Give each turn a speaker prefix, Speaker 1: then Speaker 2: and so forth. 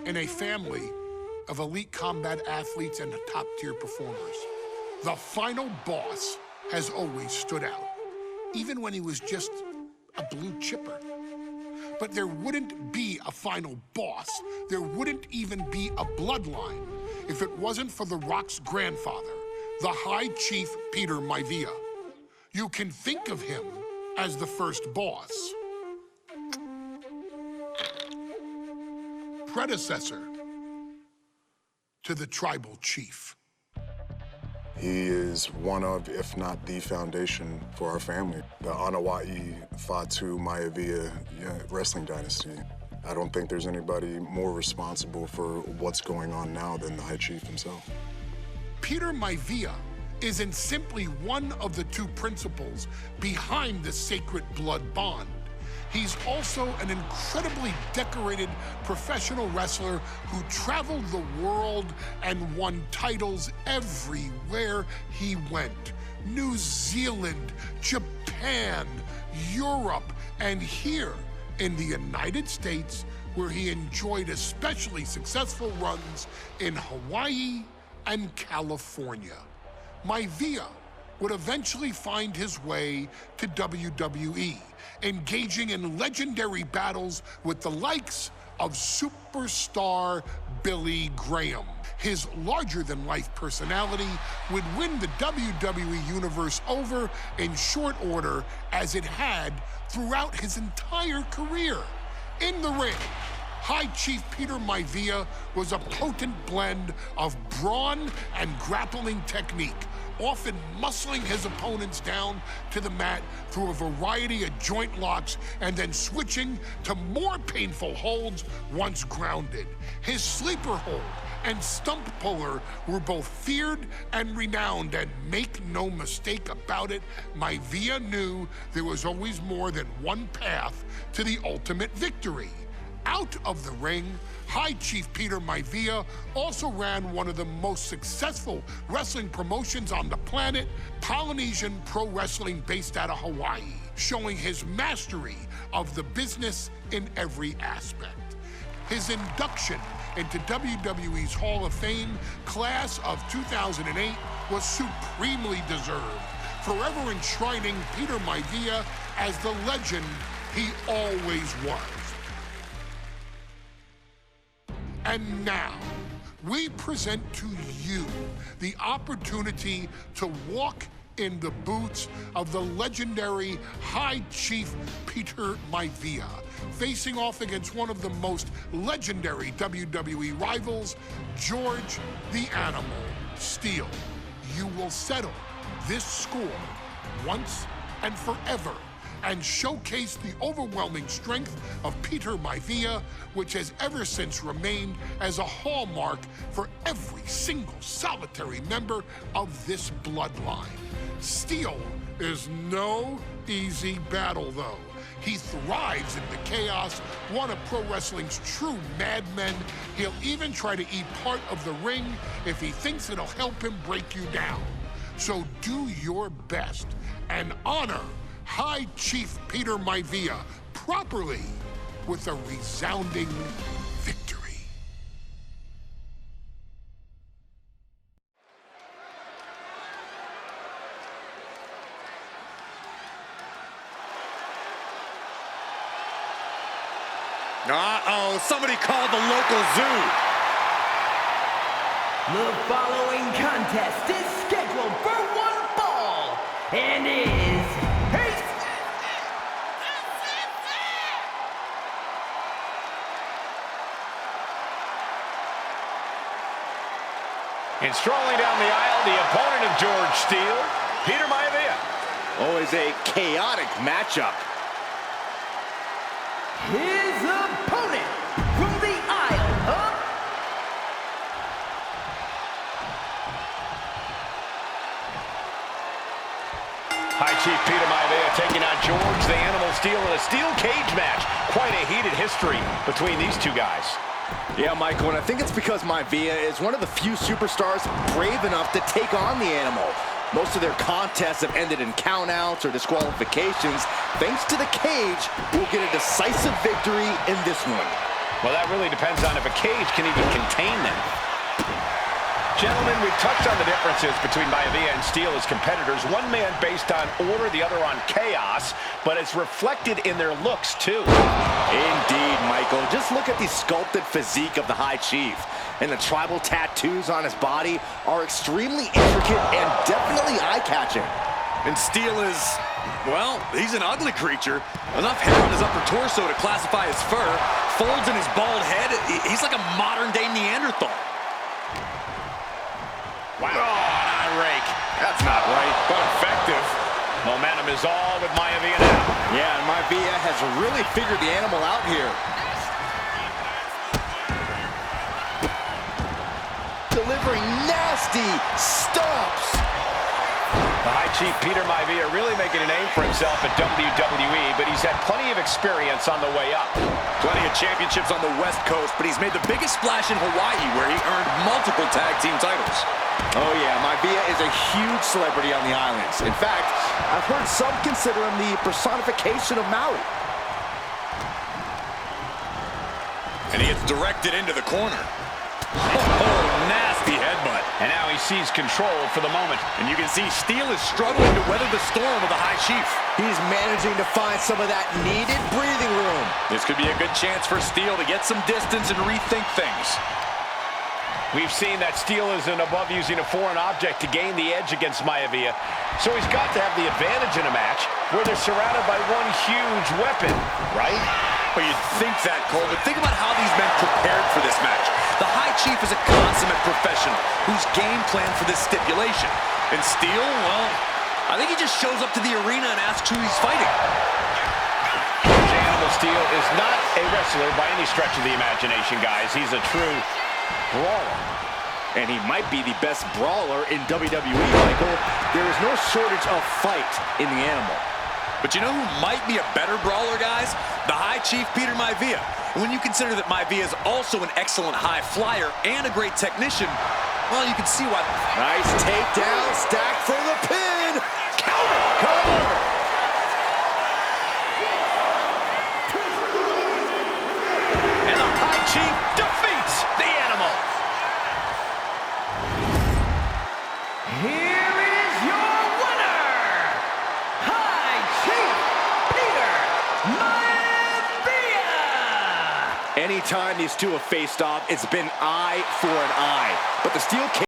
Speaker 1: in a family of elite combat athletes and top-tier performers. The final boss has always stood out, even when he was just a blue chipper. But there wouldn't be a final boss, there wouldn't even be a bloodline if it wasn't for The Rock's grandfather, the High Chief Peter Maivia. You can think of him as the first boss. Predecessor to the tribal chief.
Speaker 2: He is one of, if not the foundation for our family. The Anawa'i Fatu Maivia wrestling dynasty. I don't think there's anybody more responsible for what's going on now than the High Chief himself.
Speaker 1: Peter Maivia isn't simply one of the two principals behind the sacred blood bond. He's also an incredibly decorated professional wrestler who traveled the world and won titles everywhere he went. New Zealand, Japan, Europe, and here in the United States, where he enjoyed especially successful runs in Hawaii and California. Maivia would eventually find his way to WWE, engaging in legendary battles with the likes of superstar Billy Graham. His larger-than-life personality would win the WWE Universe over in short order, as it had throughout his entire career. In the ring, High Chief Peter Maivia was a potent blend of brawn and grappling technique, often muscling his opponents down to the mat through a variety of joint locks and then switching to more painful holds once grounded. His sleeper hold and stump puller were both feared and renowned, and make no mistake about it, Maivia knew there was always more than one path to the ultimate victory. Out of the ring, High Chief Peter Maivia also ran one of the most successful wrestling promotions on the planet, Polynesian Pro Wrestling, based out of Hawaii, showing his mastery of the business in every aspect. His induction into WWE's Hall of Fame class of 2008 was supremely deserved, forever enshrining Peter Maivia as the legend he always was. And now, we present to you the opportunity to walk in the boots of the legendary High Chief Peter Maivia, facing off against one of the most legendary WWE rivals, George the Animal Steele. You will settle this score once and forever, and showcase the overwhelming strength of Peter Maivia, which has ever since remained as a hallmark for every single solitary member of this bloodline. Steele is no easy battle, though. He thrives in the chaos, one of pro wrestling's true madmen. He'll even try to eat part of the ring if he thinks it'll help him break you down. So do your best and honor High Chief Peter Maivia properly with a resounding victory.
Speaker 3: Uh-oh, somebody called the local zoo.
Speaker 4: The following contest is scheduled for one fall and is
Speaker 5: And strolling down the aisle, the opponent of George Steele, Peter Maivia.
Speaker 3: Always a chaotic matchup.
Speaker 4: his opponent from the Isle of...
Speaker 5: High Chief Peter Maivia taking on George the Animal Steele in a steel cage match. Quite a heated history between these two guys.
Speaker 3: Yeah, Michael, and I think it's because Maivia is one of the few superstars brave enough to take on the Animal. Most of their contests have ended in countouts or disqualifications. Thanks to the cage, we'll get a decisive victory in this one.
Speaker 5: Well, that really depends on if a cage can even contain them. Gentlemen, we've touched on the differences between Maivia and Steele as competitors. One man based on order, the other on chaos, but it's reflected in their looks, too.
Speaker 3: Indeed, Michael. Just look at the sculpted physique of the High Chief. And the tribal tattoos on his body are extremely intricate and definitely eye-catching.
Speaker 6: And Steele is, well, he's an ugly creature. Enough hair on his upper torso to classify as fur. Folds in his bald head. He's like a modern-day Neanderthal.
Speaker 5: Wow, an eye rake. That's not right, but effective. Momentum is all with Maivia now.
Speaker 3: Yeah, and Maivia has really figured the animal out here. Delivering nasty stomps.
Speaker 5: The High Chief Peter Maivia really making a name for himself at WWE, but he's had plenty of experience on the way up.
Speaker 6: Plenty of championships on the West Coast, but he's made the biggest splash in Hawaii, where he earned multiple tag team titles.
Speaker 3: Oh yeah, Maivia is a huge celebrity on the islands. In fact, I've heard some consider him the personification of Maui.
Speaker 6: And he gets directed into the corner. Oh, nasty headbutt.
Speaker 5: And now he sees control for the moment.
Speaker 6: And you can see Steele is struggling to weather the storm of the High Chief.
Speaker 3: He's managing to find some of that needed breathing room.
Speaker 6: This could be a good chance for Steele to get some distance and rethink things.
Speaker 5: We've seen that Steele isn't above using a foreign object to gain the edge against Maivia. So he's got to have the advantage in a match where they're surrounded by one huge weapon, right?
Speaker 6: Well, you'd think that, Cole, but think about how these men prepared for this match. The High Chief is a consummate professional who's game planned for this stipulation. And Steele, well, I think he just shows up to the arena and asks who he's fighting.
Speaker 5: Animal Steele is not a wrestler by any stretch of the imagination, guys. He's a true brawler.
Speaker 3: And he might be the best brawler in WWE, Michael. There is no shortage of fight in the animal.
Speaker 6: But you know who might be a better brawler, guys? The High Chief Peter Maivia. And when you consider that Maivia is also an excellent high flyer and a great technician, well, you can see why.
Speaker 3: Nice takedown, stack for the pin. Cover.
Speaker 5: And the High Chief defeats the animal.
Speaker 4: Here is your winner, High Chief Peter Maivia!
Speaker 3: Anytime these two have faced off, it's been eye for an eye. But the steel cage